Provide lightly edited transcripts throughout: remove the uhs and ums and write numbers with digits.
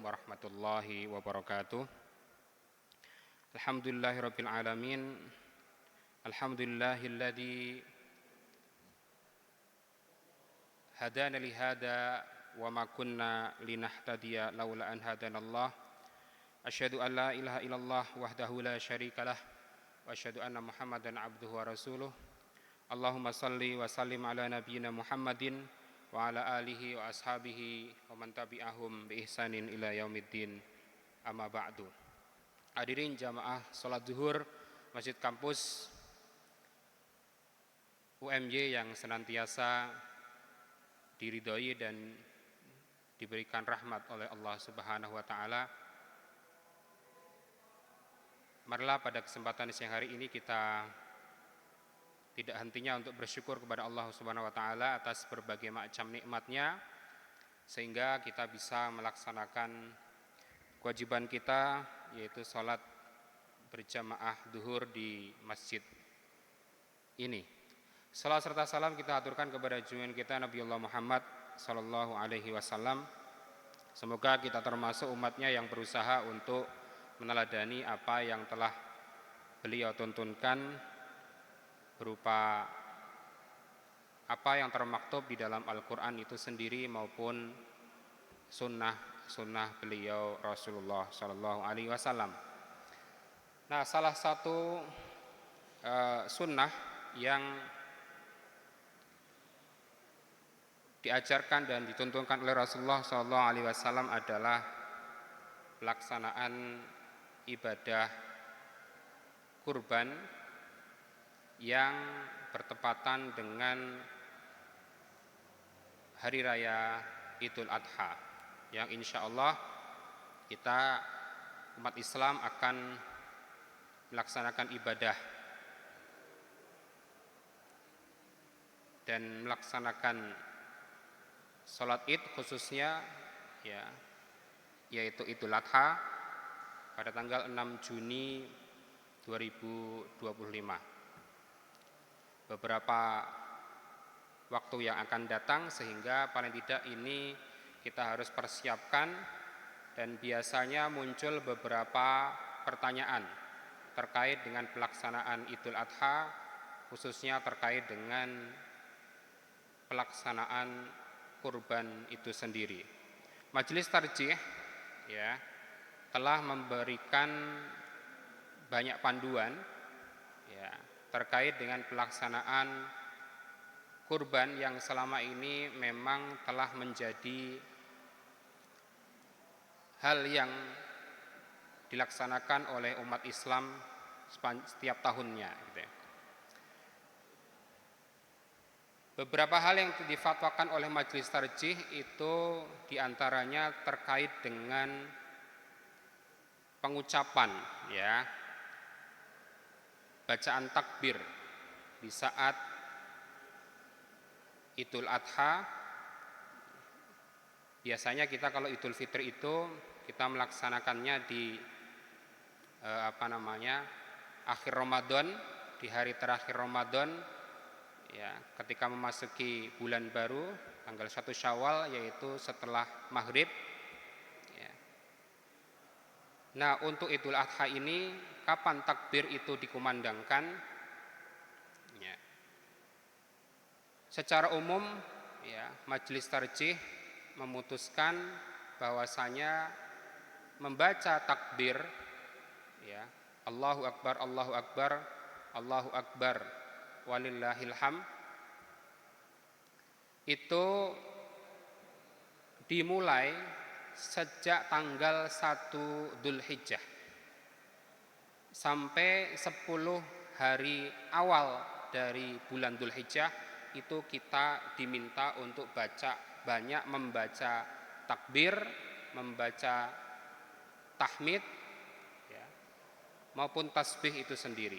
warahmatullahi wabarakatuh. Alhamdulillahirabbil alamin. Alhamdulillahilladzi hadana li hada wa ma kunna linahtadiya laula an hadanallah. Asyhadu an la ilaha illallah wahdahu la syarikalah wa asyhadu anna Muhammadan abduhu wa rasuluh. Allahumma salli wa sallim ala nabiyyina Muhammadin wa ala alihi wa ashabihi wa man tabi'ahum bi ihsanin ila yaumiddin. Amma ba'du. Hadirin jamaah salat zuhur Masjid Kampus UMY yang senantiasa diridhoi dan diberikan rahmat oleh Allah Subhanahu wa taala. Marilah pada kesempatan siang hari ini kita tidak hentinya untuk bersyukur kepada Allah Subhanahu wa taala atas berbagai macam nikmatnya sehingga kita bisa melaksanakan kewajiban kita, yaitu salat berjamaah zuhur di masjid ini. Salam serta salam kita aturkan kepada junjungan kita Nabiullah Muhammad sallallahu alaihi wasallam. Semoga kita termasuk umatnya yang berusaha untuk meneladani apa yang telah beliau tuntunkan berupa apa yang termaktub di dalam Al-Quran itu sendiri maupun sunnah beliau Rasulullah Sallallahu Alaihi Wasallam. Nah, salah satu sunnah yang diajarkan dan dituntunkan oleh Rasulullah Sallallahu Alaihi Wasallam adalah pelaksanaan ibadah kurban yang bertepatan dengan hari raya Idul Adha, yang insya Allah kita umat Islam akan melaksanakan ibadah dan melaksanakan sholat id khususnya yaitu Idul Adha pada tanggal 6 Juni 2025. Beberapa waktu yang akan datang, sehingga paling tidak ini kita harus persiapkan. Dan biasanya muncul beberapa pertanyaan terkait dengan pelaksanaan Idul Adha, khususnya terkait dengan pelaksanaan kurban itu sendiri. Majelis Tarjih telah memberikan banyak panduan terkait dengan pelaksanaan kurban yang selama ini memang telah menjadi hal yang dilaksanakan oleh umat Islam setiap tahunnya. Beberapa hal yang difatwakan oleh Majelis Tarjih itu diantaranya terkait dengan pengucapan bacaan takbir di saat Idul Adha. Biasanya kita kalau Idul Fitri itu kita melaksanakannya di akhir Ramadan, di hari terakhir Ramadan, ketika memasuki bulan baru tanggal 1 Syawal, yaitu setelah maghrib. Nah, untuk Idul Adha ini kapan takbir itu dikumandangkan? Secara umum Majelis Tarjih memutuskan bahwasanya membaca takbir Allahu Akbar, Allahu Akbar, Allahu Akbar walillahil hamd itu dimulai sejak tanggal 1 Dzulhijjah sampai 10 hari awal dari bulan Dzulhijjah itu kita diminta untuk banyak membaca takbir, membaca tahmid maupun tasbih itu sendiri.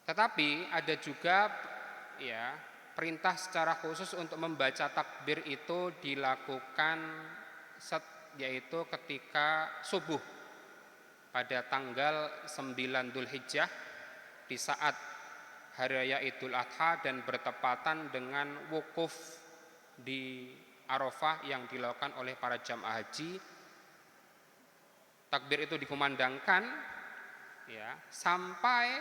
Tetapi ada juga perintah secara khusus untuk membaca takbir itu dilakukan yaitu ketika subuh pada tanggal 9 Dzulhijjah di saat hari raya Idul Adha dan bertepatan dengan wukuf di Arafah yang dilakukan oleh para jamaah haji. Takbir itu dikumandangkan ya sampai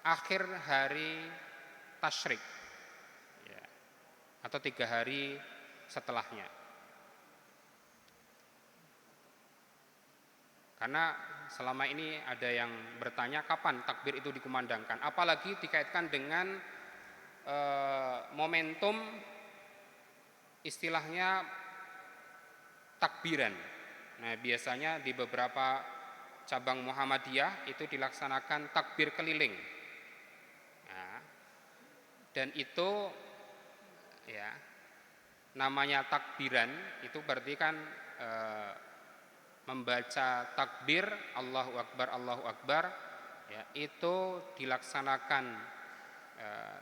akhir hari tasyrik ya, atau 3 hari setelahnya. Karena selama ini ada yang bertanya kapan takbir itu dikumandangkan, apalagi dikaitkan dengan momentum istilahnya takbiran. Nah, biasanya di beberapa cabang Muhammadiyah itu dilaksanakan takbir keliling. Nah, dan itu ya namanya takbiran itu berarti kan membaca takbir Allahu Akbar ya, itu dilaksanakan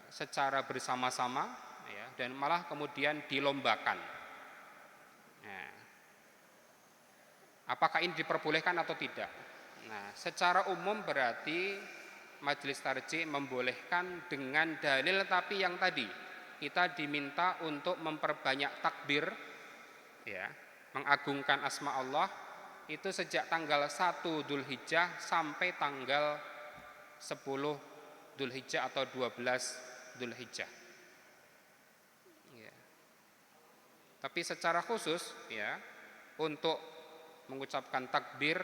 secara bersama-sama ya, dan malah kemudian dilombakan. Nah, apakah ini diperbolehkan atau tidak? Nah, secara umum berarti Majelis Tarjih membolehkan dengan dalil, tapi yang tadi kita diminta untuk memperbanyak takbir ya, mengagungkan asma Allah itu sejak tanggal 1 Dzulhijjah sampai tanggal 10 Dzulhijjah atau 12 Dzulhijjah. Ya. Tapi secara khusus ya untuk mengucapkan takbir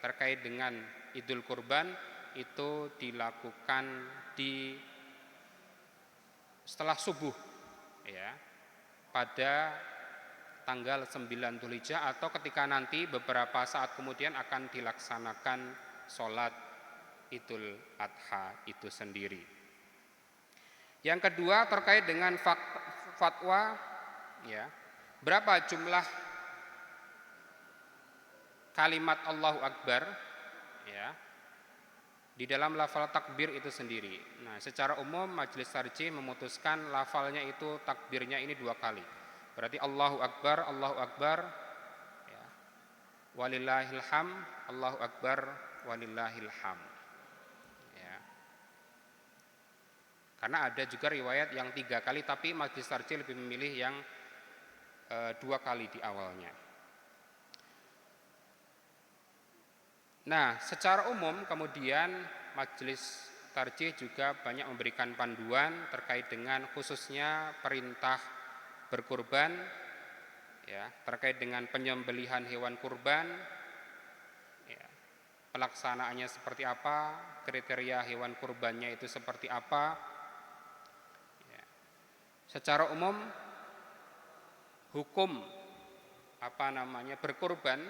terkait dengan Idul Kurban itu dilakukan setelah subuh ya, pada tanggal 9 Dzulhijjah atau ketika nanti beberapa saat kemudian akan dilaksanakan sholat Idul Adha itu sendiri. Yang kedua terkait dengan fatwa ya, berapa jumlah kalimat Allahu Akbar ya di dalam lafal takbir itu sendiri. Nah, secara umum Majelis Tarjih memutuskan lafalnya itu takbirnya ini 2 kali. Berarti Allahu Akbar ya, walillahil hamd, Allahu Akbar walillahil hamd. Ya. Karena ada juga riwayat yang 3 kali, tapi Majelis Tarjih lebih memilih yang 2 kali di awalnya. Nah, secara umum kemudian Majelis Tarjih juga banyak memberikan panduan terkait dengan khususnya perintah berkurban ya, terkait dengan penyembelihan hewan kurban ya, pelaksanaannya seperti apa, kriteria hewan kurbannya itu seperti apa ya. Secara umum hukum berkurban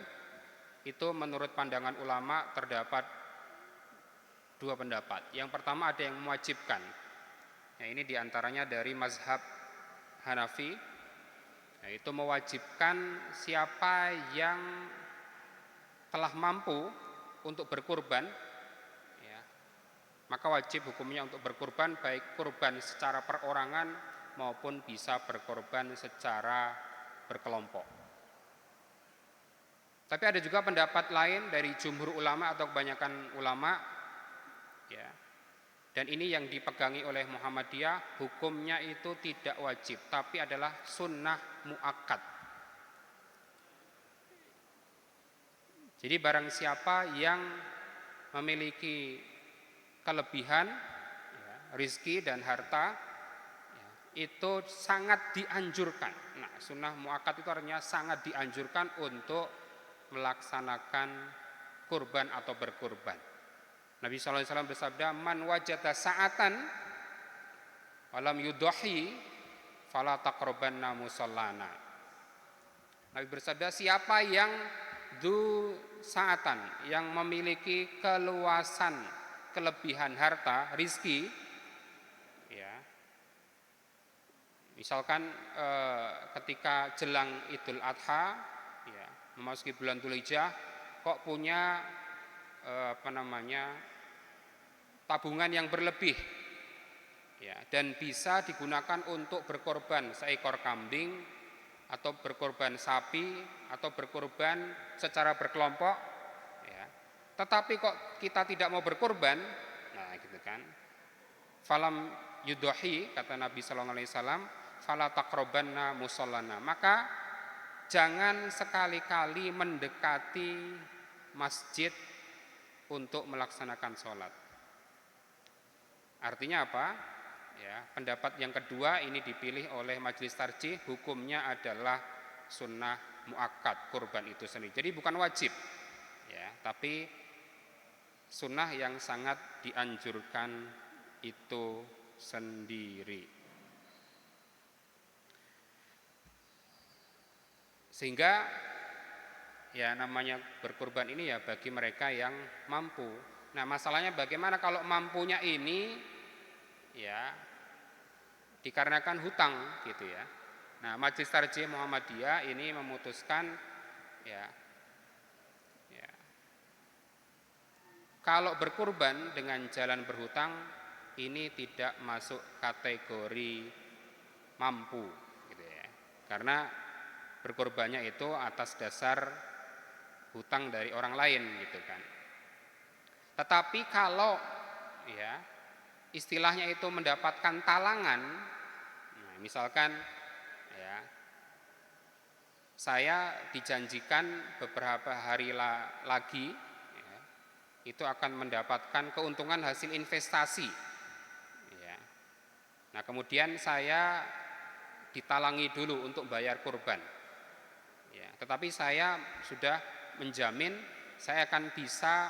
itu menurut pandangan ulama terdapat 2 pendapat. Yang pertama ada yang mewajibkan. Nah, ini diantaranya dari mazhab Hanafi, yaitu mewajibkan siapa yang telah mampu untuk berkurban ya, maka wajib hukumnya untuk berkurban, baik kurban secara perorangan maupun bisa berkorban secara berkelompok. Tapi ada juga pendapat lain dari jumhur ulama atau kebanyakan ulama ya, dan ini yang dipegangi oleh Muhammadiyah, hukumnya itu tidak wajib tapi adalah sunnah muakkad. Jadi barang siapa yang memiliki kelebihan ya, rizki dan harta ya, itu sangat dianjurkan. Nah, sunnah muakkad itu artinya sangat dianjurkan untuk melaksanakan kurban atau berkurban. Nabi SAW bersabda, man wajada sa'atan walam yudahi fala taqrabanna musallana. Nabi bersabda, siapa yang sa'atan, yang memiliki keluasan, kelebihan harta, rizki ya, misalkan ketika jelang Idul Adha ya, memasuki bulan Dzulhijjah kok punya tabungan yang berlebih ya, dan bisa digunakan untuk berkorban seekor kambing atau berkorban sapi atau berkorban secara berkelompok ya, tetapi kok kita tidak mau berkorban, nah gitu kan, falam yudahi, kata Nabi SAW, fala taqrabanna musallana, maka jangan sekali-kali mendekati masjid untuk melaksanakan sholat. Artinya apa? Ya, pendapat yang kedua ini dipilih oleh majelis tarjih, hukumnya adalah sunnah muakkad kurban itu sendiri. Jadi bukan wajib, ya, tapi sunnah yang sangat dianjurkan itu sendiri. Sehingga ya namanya berkurban ini ya bagi mereka yang mampu. Nah, masalahnya bagaimana kalau mampunya ini ya dikarenakan hutang gitu ya. Nah, Majelis Tarjih Muhammadiyah ini memutuskan ya kalau berkurban dengan jalan berhutang ini tidak masuk kategori mampu gitu ya. Karena berkurbannya itu atas dasar hutang dari orang lain gitu kan. Tetapi kalau ya istilahnya itu mendapatkan talangan, nah, misalkan ya saya dijanjikan beberapa hari lagi ya, itu akan mendapatkan keuntungan hasil investasi ya. Nah, kemudian saya ditalangi dulu untuk bayar kurban ya, tetapi saya sudah menjamin saya akan bisa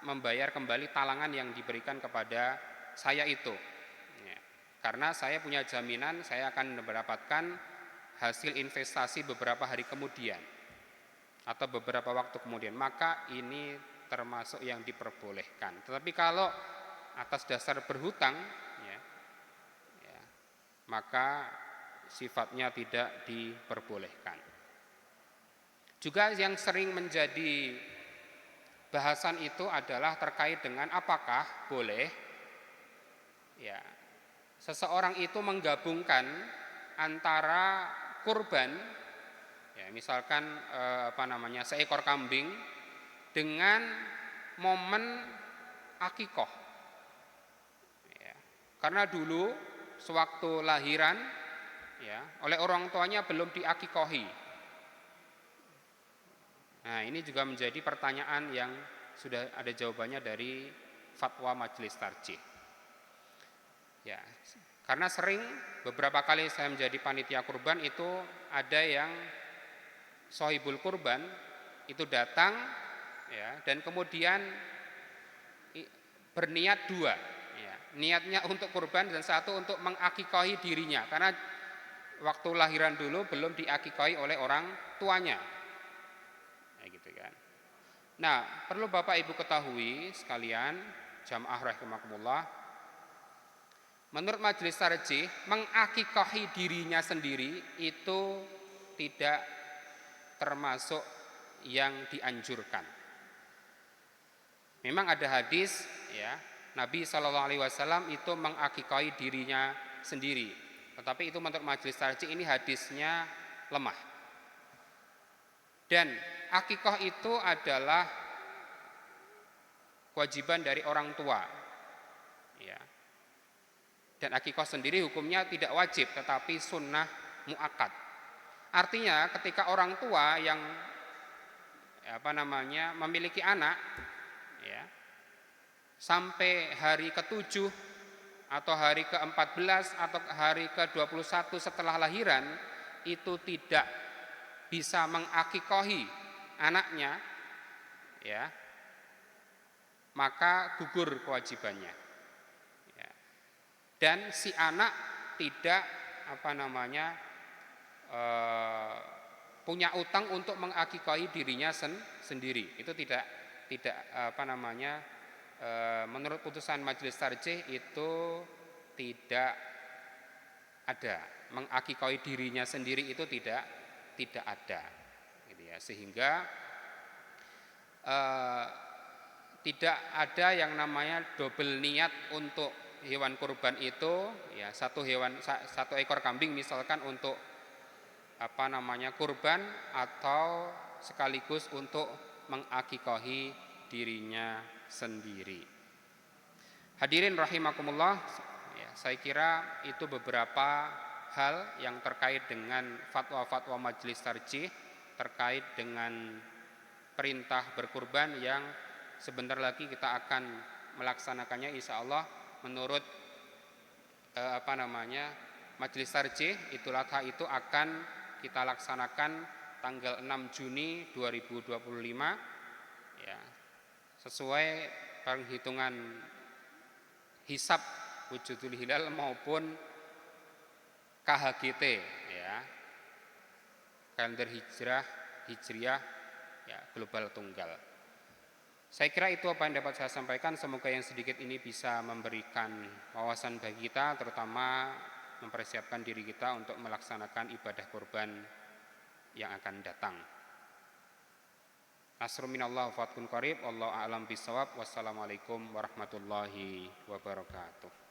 membayar kembali talangan yang diberikan kepada saya itu ya. Karena saya punya jaminan saya akan mendapatkan hasil investasi beberapa hari kemudian atau beberapa waktu kemudian, maka ini termasuk yang diperbolehkan. Tetapi kalau atas dasar berhutang ya, maka sifatnya tidak diperbolehkan. Juga yang sering menjadi bahasan itu adalah terkait dengan apakah boleh ya seseorang itu menggabungkan antara kurban ya misalkan seekor kambing dengan momen akikoh ya. Karena dulu sewaktu lahiran ya oleh orang tuanya belum diakikohi. Nah, ini juga menjadi pertanyaan yang sudah ada jawabannya dari fatwa Majelis Tarjih. Ya, karena sering beberapa kali saya menjadi panitia kurban itu ada yang sohibul kurban itu datang ya dan kemudian berniat dua ya, niatnya untuk kurban dan satu untuk mengakikohi dirinya karena waktu lahiran dulu belum diakikohi oleh orang tuanya. Gitu kan. Nah, perlu Bapak Ibu ketahui sekalian, jamaah rahimakumullah, menurut Majelis Tarjih mengakikohi dirinya sendiri itu tidak termasuk yang dianjurkan. Memang ada hadis ya, Nabi SAW itu mengakikohi dirinya sendiri. Tetapi itu menurut Majelis Tarjih ini hadisnya lemah. Dan akikoh itu adalah kewajiban dari orang tua ya. Dan akikoh sendiri hukumnya tidak wajib tetapi sunnah muakkad. Artinya ketika orang tua yang memiliki anak ya, sampai hari ke-7 atau hari ke-14 atau hari ke-21 setelah lahiran itu tidak bisa mengakikohi anaknya ya, maka gugur kewajibannya ya. Dan si anak tidak punya utang untuk mengakikohi dirinya sendiri. Itu tidak menurut putusan Majelis Tarjih itu tidak ada, mengakikohi dirinya sendiri itu tidak ada gitu ya. Sehingga tidak ada yang namanya double niat untuk hewan kurban itu ya, satu ekor kambing misalkan untuk kurban atau sekaligus untuk mengakikohi dirinya sendiri. Hadirin rahimakumullah ya, saya kira itu beberapa hal yang terkait dengan fatwa-fatwa majelis tarjih terkait dengan perintah berkurban yang sebentar lagi kita akan melaksanakannya insya Allah menurut majelis tarjih. Idul Adha itu akan kita laksanakan tanggal 6 Juni 2025 ya, sesuai perhitungan hisab wujudul hilal maupun KHGT ya, kalender hijriah ya, global tunggal. Saya kira itu apa yang dapat saya sampaikan. Semoga yang sedikit ini bisa memberikan wawasan bagi kita, terutama mempersiapkan diri kita untuk melaksanakan ibadah kurban yang akan datang. Nasrun minallah wa fathun qarib. Wallahu a'lam bishawab. Wassalamualaikum warahmatullahi wabarakatuh.